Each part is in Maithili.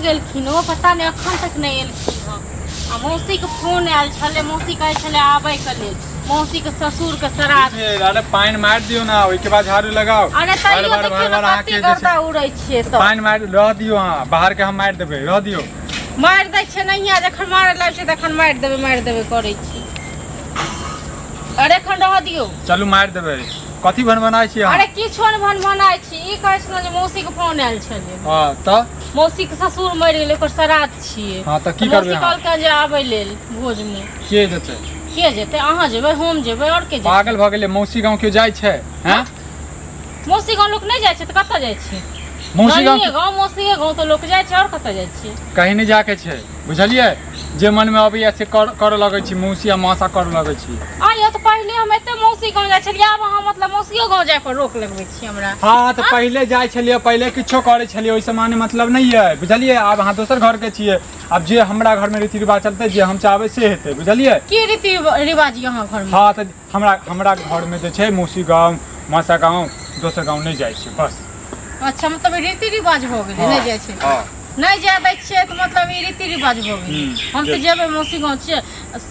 गेलखिन ओ पता नहीं अखन तक नहीं एलखिन आ मौसी के फोन आयल छले मौसी कहै छले आबै के लेल मौसी के ससुर के श्राद्ध अरे पानी मार दियो ना ओइ के बाद झाड़ू लगाओ अरे तइयो देखियो कते गर्दा उड़ै छियै सब पानी मार रह दियो हां बाहर के हम मार देबै रह दियो मार दै छै नहिया जखन मारे लाग छै तखन मार देबै करै छी अरे एखन रह दियो चलू मार देबै कथी बनबनाइ छी अरे किछो न बनबनाइ छी ई कहै छन जे मौसी के फोन आयल छले हां त मौसी के ससुर मरि गेलै ओकर श्राद्ध छियै हां त की करबै मौसी कहलकै जे आबै लेल भोज में के जेतै अहाँ जेबै हम जेबै और के जेबै पागल भ गेलै मौसी गांव के जाइ छै हैं मौसी गांव लोक नहीं जाइ छै त कतऽ जाइ छै मौसी गांव तो लोक जाइ छै और कतऽ जाइ छै कहीं नहीं जाके छै बुझलियै जे मन में अबैया से कर लगै छी मौसी आ मासा कर लगै छी आइयो त पहिले हम एते मौसी गांव जाइ छलियै आब अहाँ मतलब मौसियो गांव जाय पर रोक लगबै छी हमरा हां त पहिले जाइ छलियै पहिले किछो करै छलियै ओइ सामान मतलब नहीं है बुझलियै आब अहाँ दोसर घर के छियै अब जे हमरा घर में रीति रिवाज चलते जे हम चाहबै से हेतै बुझलियै की रीति रिवाज यहाँ घर में हां त हमरा घर में जे छै मौसी गांव मासा गांव दोसर गांव नहीं जाइ छै बस अच्छा मतलब रीति रिवाज हो गेलै नहीं जाइ छै हां नहीं जाबै छियै त मतलब ई रीति रिवाज हो गेलै हम त जेबै मौसी गांव छियै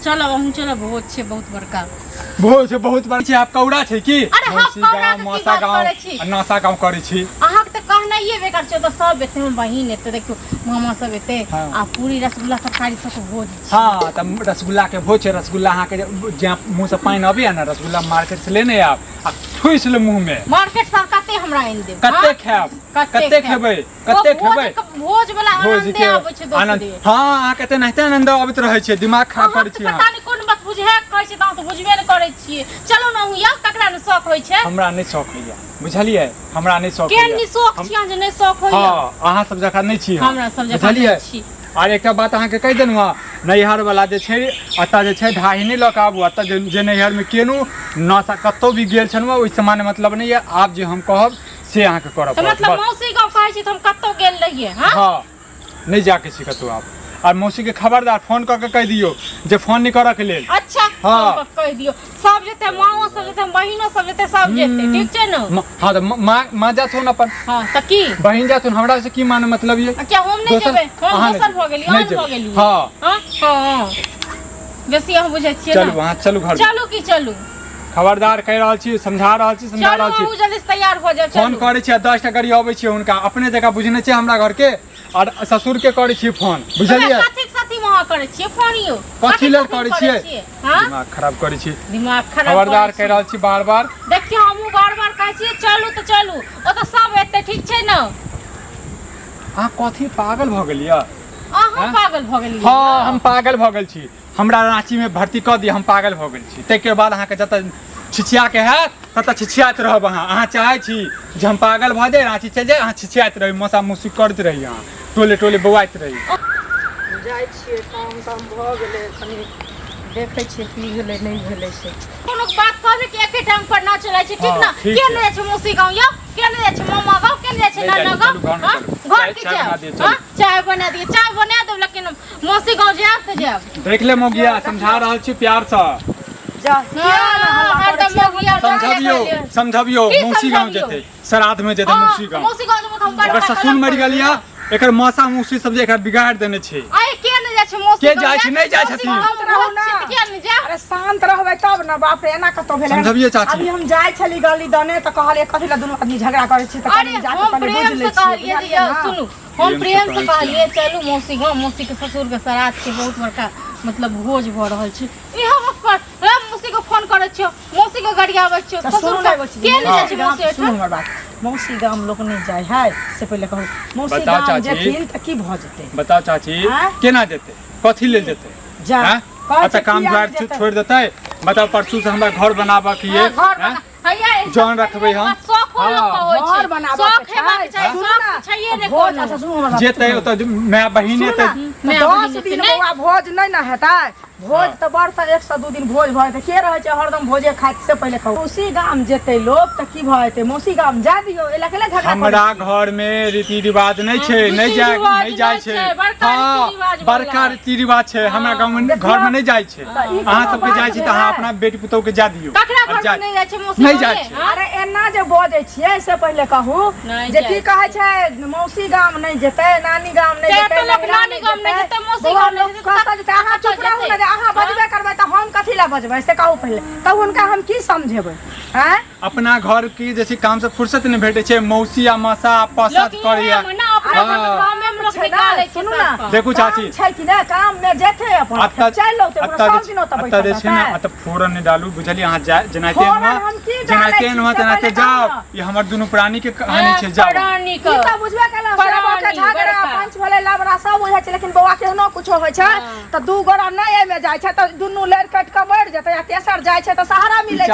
चलब हम चलब भोज छै बहुत बड़का भोज बहुत बड़ छै आप कौड़ा छै की मौसी गांव मासा गांव नासा गांव करै छी अहाँ के त कहनाइए बेकार छै त सब एते हम बहिन एते देखियो मामा सब एते आ पूरी रसगुल्ला तरकारी सब भोज हां त रसगुल्ला के भोज छै रसगुल्ला अहाँ के जे मुंह से पानी अबिया ना रसगुल्ला मार्केट से लेने आब आ ठुइस ले मुंह में मार्केट से कते हमरा आइन देब कते खाब कते खेबै भोज वाला आनंद आबै छै दोस्त हां अहाँ कते नहिते आनंद आबैत रहै छै दिमाग खराब करै छी पता नहीं कोन बात बुझे कहै छै त बुझबे नै करै छियै चलो ना हुया ककरा न शौक होय छै हमरा नै शौक होइया बुझलियै हमरा नै शौक होइया के नै शौक छियै जे नै शौक होइया हां अहाँ सब जखन नै छी हमरा सब जखन नै छी आर एकटा बात अहाँ के कहि देनु हां नैहर वाला जे छै अता जे छै ढाई नै लक आबू अता जे नैहर में केनु नसा कत्तो भी गेल छनु ओइ सामान मतलब नै है आप जे हम कहब से अहाँ के करब मतलब मौसी गांव कहै छी त हम कत्तो गेल रहिए हां नहीं जाके छी कत्तो आप और मौसी के खबरदार फोन करके कह दियो जे फोन नहीं करके लेल अच्छा हां कह दियो सब जेते माओ सब जेते बहिनो सब जेते सब जेते ठीक छै न हां त मां जात हो न अपन हां त की बहिन जात हो हमरा से की माने मतलब ये क्या हम नहीं जेबै हम दोसर भ गेली और भ गेली हां हां बेसी हम बुझै छियै चलू वहां चलू घर चलू की चलू खबरदार कह रहल छी समझा रहल छी चलू जल्दी तैयार हो जाओ फोन करे छी 10 टा गाड़ी आबै छी हुनका अपने जगह बुझने छै हमरा घर के और ससुर के करे छी फोन बुझलियै कथि साथी वहां करे छी फोन यो कथि लेल करे छी हां दिमाग खराब करे छी दिमाग खराब खबरदार कह रहल छी बार-बार देखियो हमहु बार-बार कहै छी चलू त चलू ओ त सब एते ठीक छै न आ कथि पागल भ गेलिया अहाँ पागल भ गेलिया हां हम पागल भ गेल छी हमरा रांची में भर्ती क दिया हम पागल भ गेल छी तै के बाद अहाँ के जत छिछिया के हैत तत छिछियात रहब अहाँ चाहै छी जे हम पागल भ जाय रांची चल जाय अहाँ छिछियात रही मसा मुसी करत रही अहाँ टोले टोले बौआइत रही जाय छियै काम काम भ गेलै कनी देखै छियै की भेलै नै भेलै से कोनो बात कहबे कि एके टाइम पर ना चलै छै ठीक ना के नै छै मौसी गांव या के नै छै मामा गांव के नै छै नाना गांव घर की छै चाय बना दिए चाय बना दो लेकिन मौसी गांव जाब त जाब देख ले मोगिया समझा रहल छी प्यार से समझबियो मौसी गांव जेते श्राद्ध में जेते मौसी गांव अगर ससुर मर गेलिया एकर मौसा मौसी सब जे एकर बिगाड़ देने छै आइ के नै जाय छै मौसी के जाय छै नै जाय छथिन अरे शांत रहबै तब न बाप रे एना कतो भेलै समझबियो चाची अभी हम जाय छली गली दने त कहलिए कथि ला दुनु आदमी झगड़ा करे छी त कनी जाके पहले बुझ ले छी सुनु हम प्रेम से कहलिए चलू मौसी गांव मौसी के ससुर के श्राद्ध के बहुत बड़का मतलब भोज भ रहल छै इहा पर मौसी को फोन करे छियो मौसी के गाड़ी आबै छियो ससुर के नै जाय छै मौसी सुन हमर बात मौसी गाम लोक नहीं जाय है से पहले कहू मौसी गाम जेथिन त की भ जेतै बताओ चाची केना जेतै कथि ले जेतै जा अच्छा काम द्वार छोड़ देतै बताओ परसू से हमरा घर बनाबा के ये जान रखबै हम घर बनाबा के छै शौक छैये ने कोनो जेतै ओत माय बहिन एतै 10 दिन बौआ भोज नै न हेतै भोज त बड़ त 102 दिन भोज भ जेतै के रहै छै हरदम भोजे खाइत से पहले कहू मौसी गाम जेतै लोग त की भ जेतै मौसी गाम जा दियो एला केला झगड़ा हमरा घर में रीति रिवाज नै छै नै जाय छै हां बड़का रीति रिवाज छै हमरा गांव में घर में नै जाय छै अहाँ सब के जाय छी त अहाँ अपना बेटी पुतौ के जा दियो ककरा घर में नै जाय छै मौसी नै जाय छै अरे एना जे बजै छियै से पहले कहू जे की कहै छै मौसी गाम नै जेतै नानी गाम नै जेतै गाम नहीं जेतै मौसी गाम नहीं जेतै कहता जे अहाँ चुप रहू ना, अहाँ बजबे करबै त हम कथि ला बजबै से कहू पहिले, तब हुनका हम की समझेबै हैं? अपना घर की जैसे काम से फुर्सत नहीं भेटे छे, मौसी आ मसा पसत करिया। सुनू ना, देखू चाची छै कि ना काम में जेथे अपन चल लो ते सब दिन त अत्ता जे छै ना अत्ता फोरन नहीं डालू बुझलिए, अहाँ जनाते हुआ तनाते जाओ, ये हमर दुनु प्राणी के कहानी छै, जाओ प्राणी की त बुझबे केला सेवा के झगड़ा पंच भले लबरा सब बुझै छै, लेकिन बौआ केहनो कुछो होइ छै त दू गोरा नहीं एमे जाइ छै त दुनु लड़ कट के मर जेतै, या तेसर जाइ छै त सहारा मिलै छै।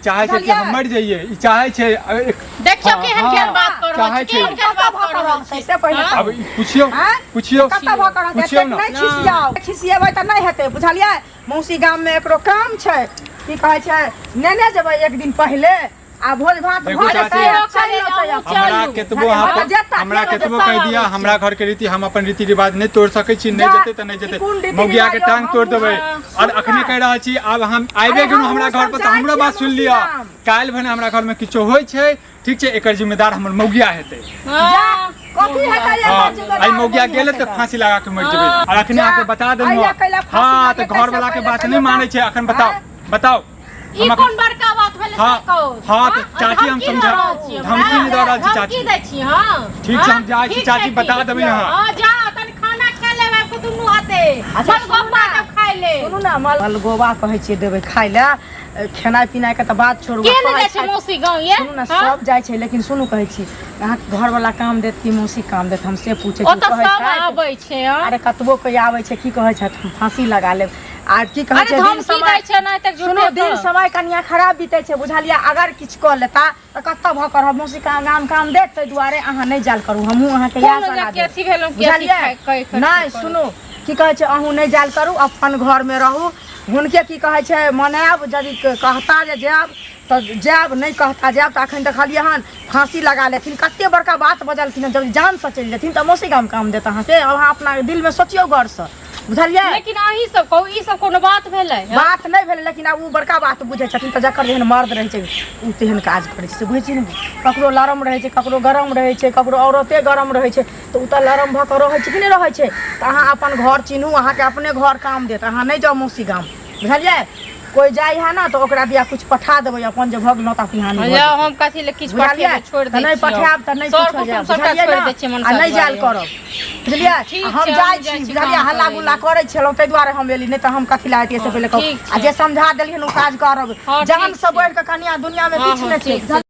चाहे छै कि हम मर जाइए, ई चाहे छै। देखियो केहन केहन बात कर रहल छै, केहन बात कर रहल छै से पहिले अब पूछियो कत्ता भ कर पूछियो ना, नहीं खिसियाओ, खिसिएबै त नहीं हेतै बुझलियै। मौसी गाम में एकरो काम छै, की कहै छै नेने जेबै एक दिन पहिले आ भोज भात भऽ जेतै, हमरा केतबो कह दिया, हमरा घर के रीति हम अपन रीति रिवाज नहीं तोड़ सकै छी, नहीं जेते त नहीं जेते, मौगिया के टांग तोड़ देबै। और अखने कह रहल छी आब हम आइबे गेलु हमरा घर पर त हमरो बात सुन लिया, काल भने हमरा घर में किछो होय छै ठीक छै, एकर जिम्मेदार हमर मौगिया हेतै। कथि हेतै आई मौगिया गेले त फांसी लगा के मर जेबै। और अखने आके बता देलु, हां त घर वाला के बात नहीं माने छै, अखन बताओ ई कोन बड़का बात भेलै से कहू। हां तो चाची हम समझा, धमकी नहीं दे रहल छी चाची, की दै छी हां ठीक छै हम जाइ छी चाची, बता देबै यहां। हां जा तनी खाना खा लेबै को दुनु हाथे, मलगोबा के खाइ ले। सुनू ना मलगोबा कहै छियै देबै खाइ ले, खेनाइ पिनाइ के त बात छोड़ू, के नै जाइ छै मौसी गांव ये। सुनू ना सब जाइ छै, लेकिन सुनू कहै छी अहाँ घर वाला काम देत कि मौसी काम देत, हमसे पूछे ओ त सब आबै छै। अरे कतबो कोई आबै छै की कहै छै फांसी लगा लेब, आर की कहै छै दिन समय छै नै तक सुनो दिन समय कनिया खराब बीते छै बुझलिया, अगर किछ क लेता त कत्ता भ कर मौसी का काम देत, तै दुआरे अहाँ नहीं जाल करू, हमहू अहाँ के याद सलाह देब बुझलिए। नहीं सुनो की कहै छै अहू नहीं जाल करू, अपन घर में रहू, हुनके की कहै छै मनायब, यदि कहता जे जायब तो जायब, नहीं कहता जायब तो अखन देखलिए हन फांसी लगा लेथिन, कते बड़का बात बजलखिन, जब जान से चल जेथिन तो मौसी गाम काम देता अहाँ के। अब अहाँ अपना दिल में सोचियो गौर से बुझलिए। लेकिन अही सब कहू ई सब कोनो बात भेलै? बात नहीं भेलै, लेकिन अब उ बड़का बात बुझै छथिन त जकर जेहन मर्द रहै छै उ तेहन काज करै छै से बुझै छी ने, ककरो लरम रहै छै, ककरो गरम रहै छै, ककरो औरते गरम रहै छै, तो उ त लरम भ के रहै छै कि नहीं रहै छै। त अहाँ अपन घर चिन्हू, अहाँ के अपने घर काम देत, अहाँ नहीं जाओ मौसी गाम बुझलिए। कोई जाय है ना तो ओकरा दिया कुछ पठा देबै, अपन जे भग नौता पिहानी हम कथि ले किछ पठा छोड़ दै छी, नहीं पठाब त नहीं कुछ हो जाय बुझलिए ना, आ नहीं जाल करब बुझलिए। हम जाय छी बुझलिए, हल्ला गुल्ला करै छलौ तै दुआरे हम एली, नहीं त हम कथि ला एतियै से पहिले कहू, आ जे समझा देलियन उ काज करब, जान से बढ़ के कनिया दुनिया में किछ नहीं छै।